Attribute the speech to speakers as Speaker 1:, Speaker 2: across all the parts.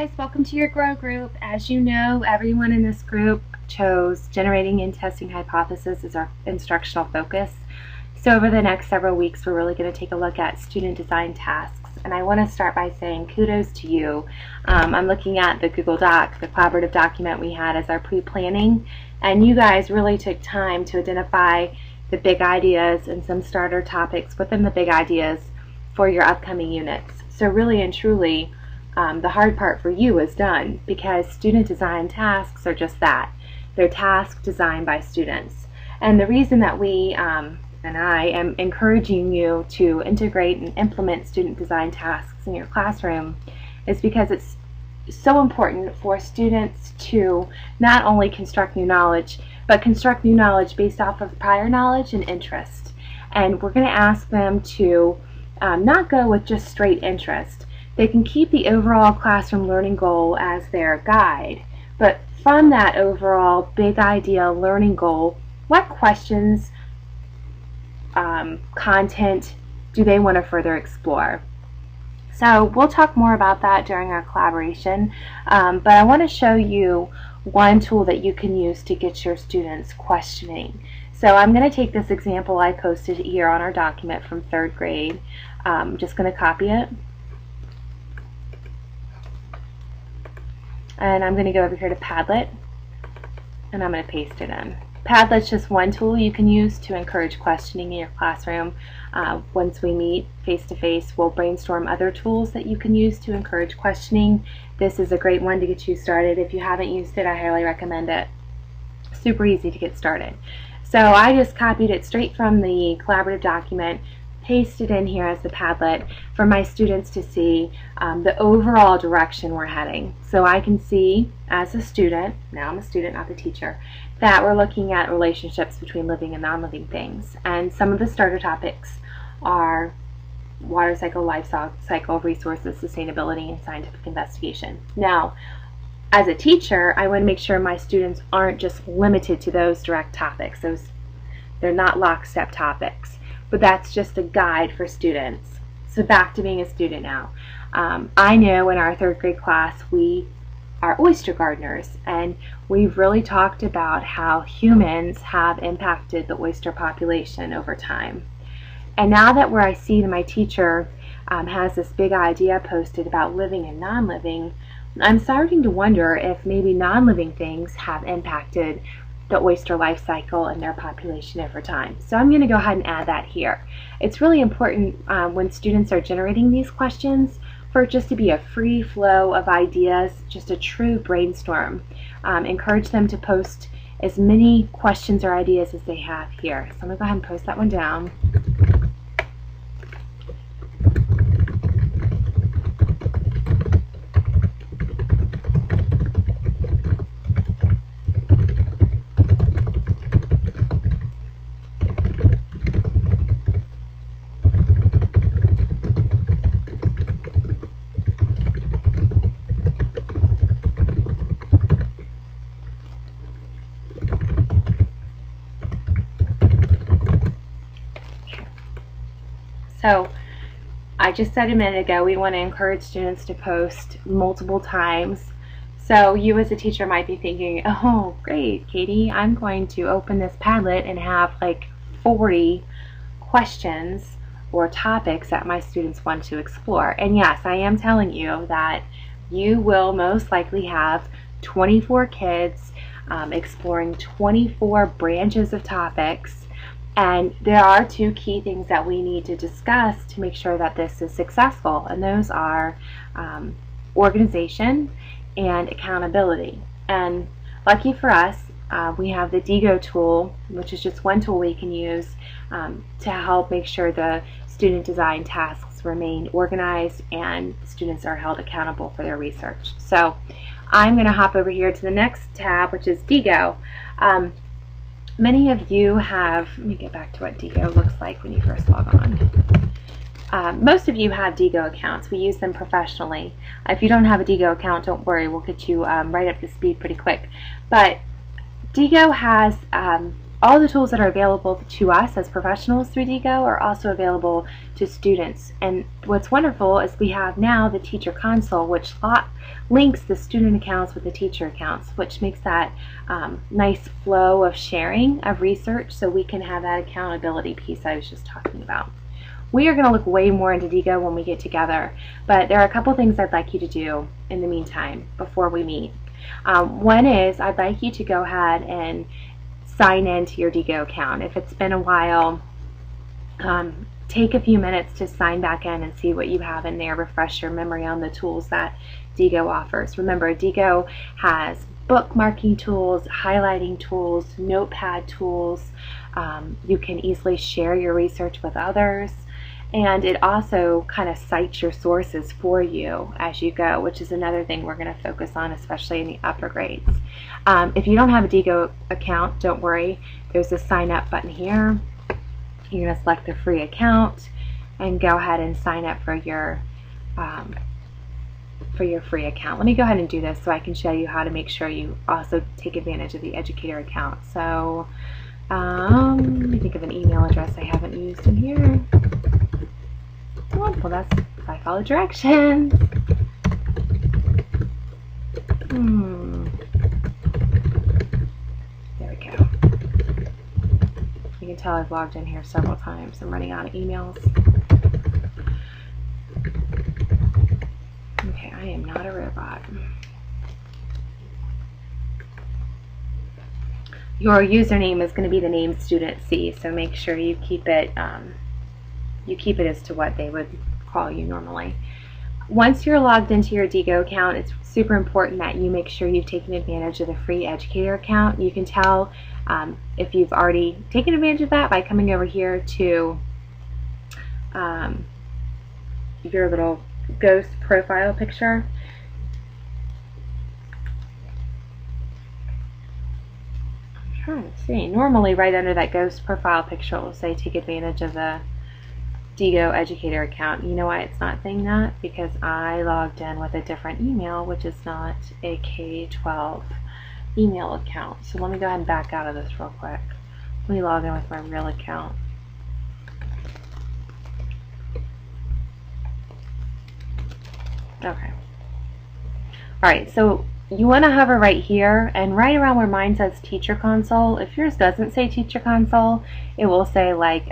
Speaker 1: guys, welcome to your Grow Group. As you know, everyone in this group chose generating and testing hypothesis as our instructional focus. So over the next several weeks, we're really going to take a look at student design tasks. And I want to start by saying kudos to you. I'm looking at the Google Doc, the collaborative document we had as our pre-planning, and you guys really took time to identify the big ideas and some starter topics within the big ideas for your upcoming units. So really and truly, the hard part for you is done, because student design tasks are just that. They're tasks designed by students. And the reason that we and I am encouraging you to integrate and implement student design tasks in your classroom is because it's so important for students to not only construct new knowledge, but construct new knowledge based off of prior knowledge and interest. And we're going to ask them to not go with just straight interest. They can keep the overall classroom learning goal as their guide, but from that overall big idea learning goal, what questions, content do they want to further explore? So we'll talk more about that during our collaboration, but I want to show you one tool that you can use to get your students questioning. So I'm going to take this example I posted here on our document from 3rd grade. I'm just going to copy it. And I'm going to go over here to Padlet, and I'm going to paste it in. Padlet's just one tool you can use to encourage questioning in your classroom. Once we meet face-to-face, we'll brainstorm other tools that you can use to encourage questioning. This is a great one to get you started. If you haven't used it, I highly recommend it. Super easy to get started. So I just copied it straight from the collaborative document, pasted in here as the Padlet for my students to see the overall direction we're heading. So I can see as a student, now I'm a student, not the teacher, that we're looking at relationships between living and non-living things. And some of the starter topics are water cycle, life cycle, resources, sustainability, and scientific investigation. Now, as a teacher, I want to make sure my students aren't just limited to those direct topics. They're not lockstep topics. But that's just a guide for students. So back to being a student now. I know in our 3rd grade class we are oyster gardeners, and we've really talked about how humans have impacted the oyster population over time. And now that where I see that my teacher has this big idea posted about living and non-living, I'm starting to wonder if maybe non-living things have impacted the oyster life cycle and their population over time. So I'm going to go ahead and add that here. It's really important when students are generating these questions for it just to be a free flow of ideas, just a true brainstorm. Encourage them to post as many questions or ideas as they have here. So I'm going to go ahead and post that one down. So I just said a minute ago we want to encourage students to post multiple times. So you as a teacher might be thinking, oh great, Katie, I'm going to open this Padlet and have like 40 questions or topics that my students want to explore. And yes, I am telling you that you will most likely have 24 kids exploring 24 branches of topics. And there are 2 key things that we need to discuss to make sure that this is successful, and those are organization and accountability. And lucky for us, we have the DIGO tool, which is just one tool we can use to help make sure the student design tasks remain organized and students are held accountable for their research. So I'm going to hop over here to the next tab, which is DIGO. Many of you have, let me get back to what DIGO looks like when you first log on. Most of you have DIGO accounts. We use them professionally. If you don't have a DIGO account, don't worry, we'll get you right up to speed pretty quick. But DIGO has all the tools that are available to us as professionals through DIGO are also available to students. And what's wonderful is we have now the teacher console, which links the student accounts with the teacher accounts, which makes that nice flow of sharing of research, so we can have that accountability piece I was just talking about. We are going to look way more into DIGO when we get together, but there are a couple things I'd like you to do in the meantime before we meet. One is I'd like you to go ahead and sign into your DIGO account. If it's been a while, take a few minutes to sign back in and see what you have in there, refresh your memory on the tools that DIGO offers. Remember, DIGO has bookmarking tools, highlighting tools, notepad tools. You can easily share your research with others, and it also kind of cites your sources for you as you go, which is another thing we're going to focus on, especially in the upper grades. If you don't have a DIGO account, don't worry. There's a sign up button here. You're going to select the free account and go ahead and sign up for your free account. Let me go ahead and do this so I can show you how to make sure you also take advantage of the educator account. So let me think of an email address I haven't used in here. Well, that's if I follow directions. There we go. You can tell I've logged in here several times. I'm running out of emails. Okay, I am not a robot. Your username is going to be the name student C, so make sure you keep it as to what they would call you normally. Once you're logged into your DIGO account, it's super important that you make sure you've taken advantage of the free educator account. You can tell if you've already taken advantage of that by coming over here to your little ghost profile picture. I'm trying to see. Normally right under that ghost profile picture it will say take advantage of the DIGO educator account. You know why it's not saying that? Because I logged in with a different email, which is not a K-12 email account. So let me go ahead and back out of this real quick. Let me log in with my real account. Okay. Alright, so you want to hover right here, and right around where mine says Teacher Console. If yours doesn't say Teacher Console, it will say like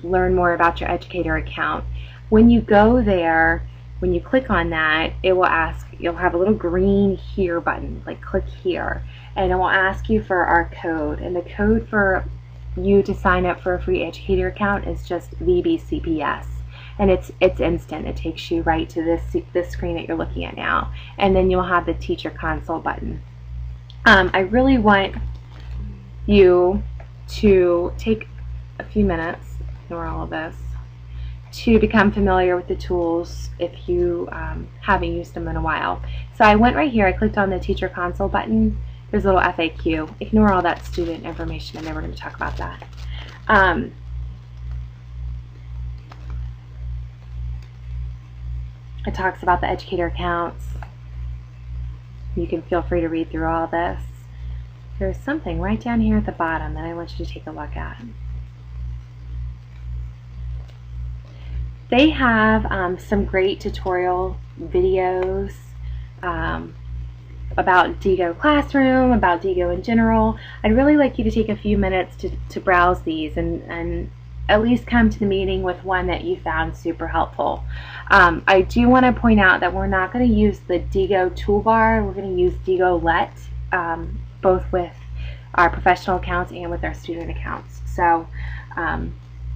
Speaker 1: learn more about your educator account. When you go there, when you click on that, it will ask, you'll have a little green here button, like click here, and it will ask you for our code. And the code for you to sign up for a free educator account is just VBCPS. And it's instant. It takes you right to this screen that you're looking at now. And then you'll have the Teacher Console button. I really want you to take a few minutes, ignore all of this, to become familiar with the tools if you haven't used them in a while. So I went right here, I clicked on the Teacher Console button. There's a little FAQ. Ignore all that student information, and then we're going to talk about that. It talks about the educator accounts. You can feel free to read through all this. There's something right down here at the bottom that I want you to take a look at. They have some great tutorial videos about DIGO Classroom, about DIGO in general. I'd really like you to take a few minutes to browse these and at least come to the meeting with one that you found super helpful. I do want to point out that we're not going to use the DIGO toolbar. We're going to use DIGO Let, both with our professional accounts and with our student accounts. So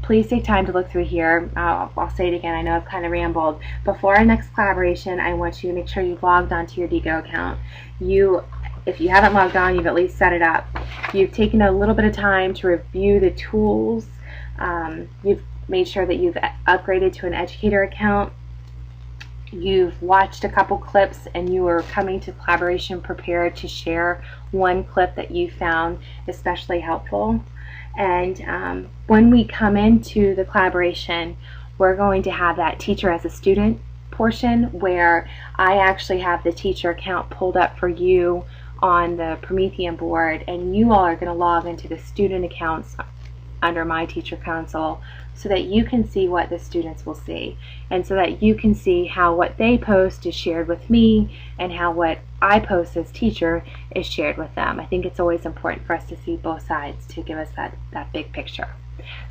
Speaker 1: please take time to look through here. I'll say it again, I know I've kind of rambled. Before our next collaboration, I want you to make sure you've logged onto your DIGO account. If you haven't logged on, you've at least set it up. You've taken a little bit of time to review the tools. You've made sure that you've upgraded to an educator account. You've watched a couple clips, and you are coming to collaboration prepared to share one clip that you found especially helpful. And when we come into the collaboration, we're going to have that teacher as a student portion where I actually have the teacher account pulled up for you on the Promethean board, and you all are going to log into the student accounts under My Teacher Console so that you can see what the students will see, and so that you can see how what they post is shared with me and how what I post as teacher is shared with them. I think it's always important for us to see both sides to give us that big picture.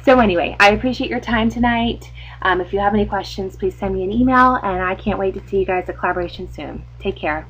Speaker 1: So anyway, I appreciate your time tonight. If you have any questions, please send me an email, and I can't wait to see you guys at Collaboration soon. Take care.